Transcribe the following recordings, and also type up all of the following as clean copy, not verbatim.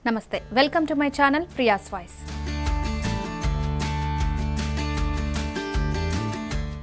నమస్తే, welcome to my channel Priya's voice.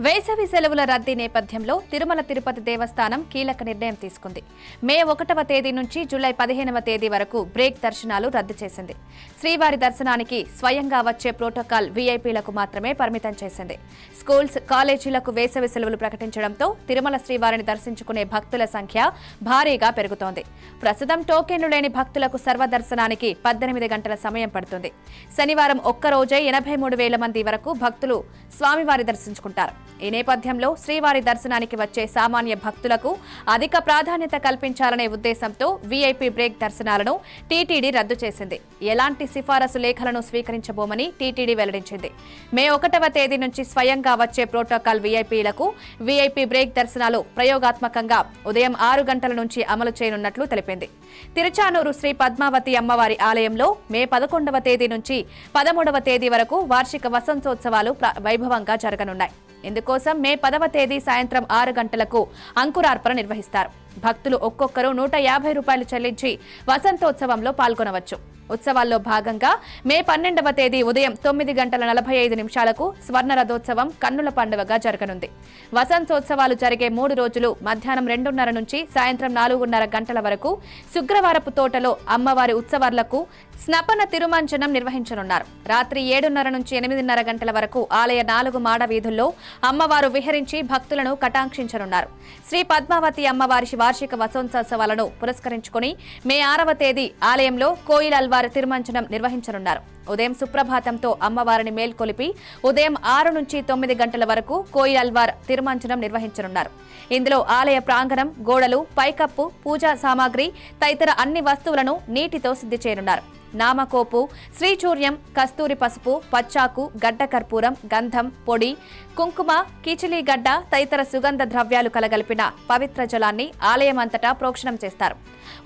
వేసవి సెలవుల రద్దీ నేపథ్యంలో తిరుమల తిరుపతి దేవస్థానం కీలక నిర్ణయం తీసుకుంది. మే 1వ తేదీ నుంచి జూలై 15వ తేదీ వరకు బ్రేక్ దర్శనాలు రద్దు చేసింది. శ్రీవారి దర్శనానికి స్వయంగా వచ్చే ప్రోటోకాల్ వీఐపీలకు మాత్రమే పరిమితం చేసింది. స్కూల్స్, కాలేజీలకు వేసవి సెలవులు ప్రకటించడంతో తిరుమల శ్రీవారిని దర్శించుకునే భక్తుల సంఖ్య భారీగా పెరుగుతోంది. ప్రస్తుతం టోకెన్లు లేని భక్తులకు సర్వదర్శనానికి 18 గంటల సమయం పడుతుంది. శనివారం ఒక్కరోజే 83,000 మంది వరకు భక్తులు స్వామివారి దర్శించుకుంటారు. ఈ నేపథ్యంలో శ్రీవారి దర్శనానికి వచ్చే సామాన్య భక్తులకు అధిక ప్రాధాన్యత కల్పించాలనే ఉద్దేశంతో వీఐపీ బ్రేక్ దర్శనాలను టీటీడీ రద్దు చేసింది. ఎలాంటి సిఫారసు లేఖలను స్వీకరించబోమని టీటీడీ వెల్లడించింది. మే 1వ తేదీ నుంచి స్వయంగా వచ్చే ప్రోటోకాల్ వీఐపీలకు వీఐపీ బ్రేక్ దర్శనాలు ప్రయోగాత్మకంగా ఉదయం 6 గంటల నుంచి అమలు చేయనున్నట్లు తెలిపింది. తిరుచానూరు శ్రీ పద్మావతి అమ్మవారి ఆలయంలో మే 11వ తేదీ నుంచి 13వ తేదీ వరకు వార్షిక వసంతోత్సవాలు వైభవంగా జరగనున్నాయి. ఇందుకోసం మే 10వ తేదీ సాయంత్రం 6 గంటలకు అంకురార్పణ నిర్వహిస్తారు. భక్తులు ఒక్కొక్కరు 150 రూపాయలు చెల్లించి వసంతోత్సవంలో పాల్గొనవచ్చు. ఉత్సవాల్లో భాగంగా మే 12వ తేదీ ఉదయం 9:45 స్వర్ణ రథోత్సవం కన్నుల పండుగగా జరగనుంది. వసంతోత్సవాలు జరిగే 3 రోజులు మధ్యాహ్నం 2:30 నుంచి సాయంత్రం 4:30 గంటల వరకు శుక్రవారపు తోటలో అమ్మవారి ఉత్సవాలకు స్నపన తిరుమంజనం నిర్వహించనున్నారు. రాత్రి 7:30 నుంచి 8:30 గంటల వరకు ఆలయ 4 మాడ వీధుల్లో అమ్మవారు విహరించి భక్తులను కటాక్షించనున్నారు. శ్రీ పద్మావతి అమ్మవారి వార్షిక వసంతోత్సవాలను పురస్కరించుకుని మే 6వ తేదీ ఆలయంలో కోయిల్ అల్వార్ తిరుమంజనం నిర్వహించనున్నారు. ఉదయం సుప్రభాతంతో అమ్మవారిని మేల్కొలిపి ఉదయం 6 నుంచి 9 గంటల వరకు కోయిల్ అల్వార్ తిరుమంజనం నిర్వహించనున్నారు. ఇందులో ఆలయ ప్రాంగణం, గోడలు, పైకప్పు, పూజా సామాగ్రి తదితర అన్ని వస్తువులను నీటితో శుద్ధి చేయనున్నారు. నామకోపు, శ్రీచూర్యం, కస్తూరి పసుపు, పచ్చాకు, గడ్డ కర్పూరం, గంధం, పొడి, కుంకుమ, కిచిలీగడ్డ తదితర సుగంధ ద్రవ్యాలు కలగలిపిన పవిత్ర జలాన్ని ఆలయమంతటా ప్రోక్షణం చేస్తారు.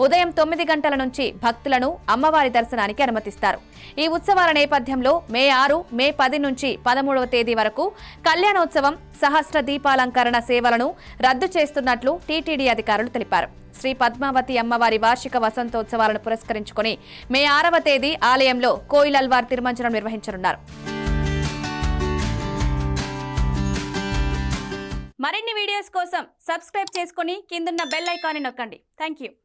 ఉదయం 9 గంటల నుంచి భక్తులను అమ్మవారి దర్శనానికి అనుమతిస్తారు. ఈ ఉత్సవాల నేపథ్యంలో మే 6, మే 10 నుంచి 13వ తేదీ వరకు కళ్యాణోత్సవం, సహస్ర దీపాలంకరణ సేవలను రద్దు చేస్తున్నట్లు టీటీడీ అధికారులు తెలిపారు. శ్రీ పద్మావతి అమ్మవారి వార్షిక వసంతోత్సవాలను పురస్కరించుకుని మే 6వ తేదీ ఆలయంలో కోయిల్ అల్వార్ తిరుమంజనం నిర్వహించనున్నారు. మరిన్ని వీడియోస్ కోసం సబ్స్క్రైబ్ చేసుకుని కిందున్న బెల్ ఐకాన్ని నొక్కండి. థాంక్యూ.